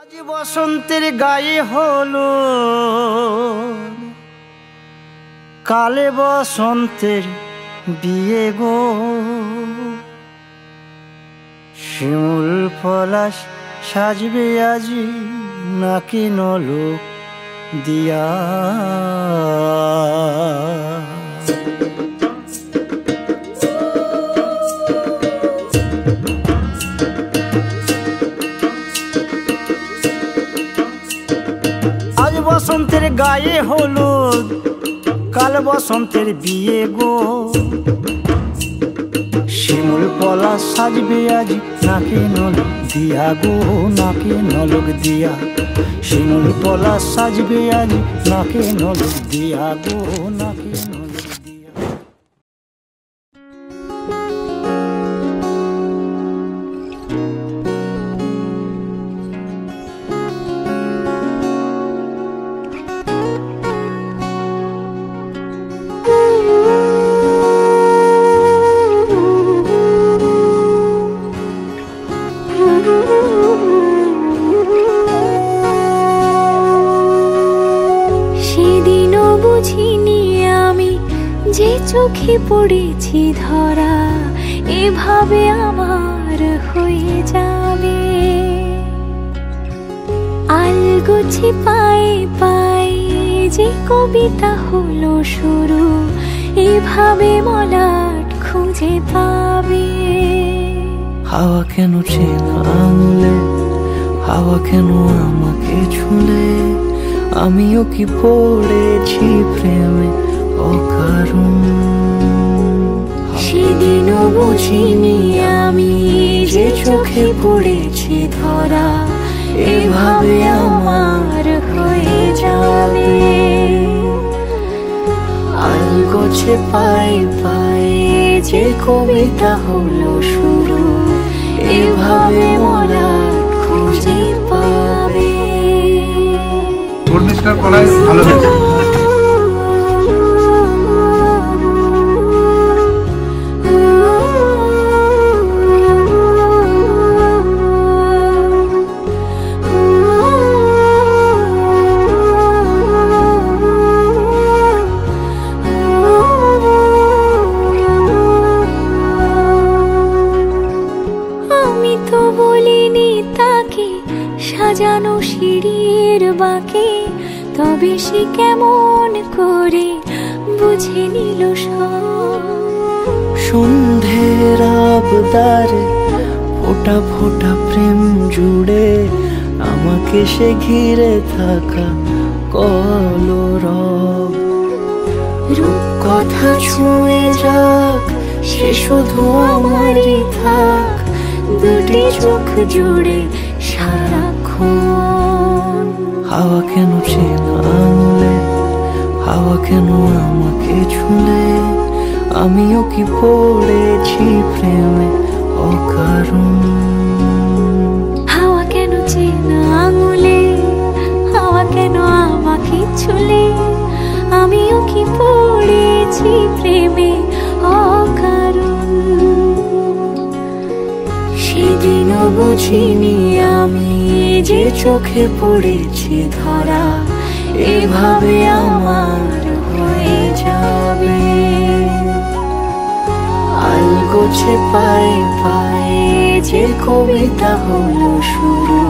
আজ বসন্তের গায়ে হলো, কালে বসন্তের বিয়ে গো। শিমুল পলাশ সাজবে আজি নাকি নলোক দিয়া। আজ বসন্তের গায়ে হলুদ, কাল বসন্তের বিয়ে গো। শিমুল পলাশ সাজবে আজ নাকে নলক দিয়া গো, নাকে নলক দিয়া। শিমুল পলাশ সাজবে আজ নাকে নলক দিয়া গো, নাকে নলক দিয়া। সেদিনও বুঝিনি আমি যে চোখে পড়েছি ধরা, এভাবে আমার হয়ে যাবে। আলগোছে পায়ে পায়ে যে কবিতা হলো শুরু, এভাবে মলাট খুঁজে পাবে। হাওয়া কেন চেনা আঙুলে, হাওয়া কেন আমাকে ছুলে, আমিও কি পড়েছি প্রেমে অকারণ। সেদিনও বুঝিনি আমি যে চোখে পড়েছি ধরা, এভাবে আমার হয়ে যাবে। আলগোছে পায়ে পায়ে যে কবিতা হলো শুরু, এভাবে মলাট খুঁজে পাবে। ঘূর্ণিঝড় পড়ায় ভালো হয়েছে। আমি তো বলিনি তাকে সাজানো সিঁড়ির বাঁকে, তবে সে কেমন করে বুঝে নিল সব। সন্ধ্যের আবদারে ফোটা ফোটা প্রেম জুড়ে, আমাকে সে ঘিরে থাকা কলরব। রূপকথা ছুঁয়ে যাক, সে শুধু আমারই থাক, দুটি চোখ জুড়ে সারাক্ষণ। হাওয়া কেন চেনা আঙুলে, হাওয়া কেন আমাকে ছুলে, আমিও কি পড়েছি প্রেমে অকারণ। হাওয়া কেন চেনা আঙুলে, হাওয়া কেন আমাকে ছুলে, আমিও কি পড়েছি প্রেমে অকারণ। সেদিনও বুঝিনি আমি যে চোখে পড়েছি ধরা, এভাবে আমার হয়ে যাবে। আলগোছে পায়ে পায়ে যে কবিতা হলো শুরু,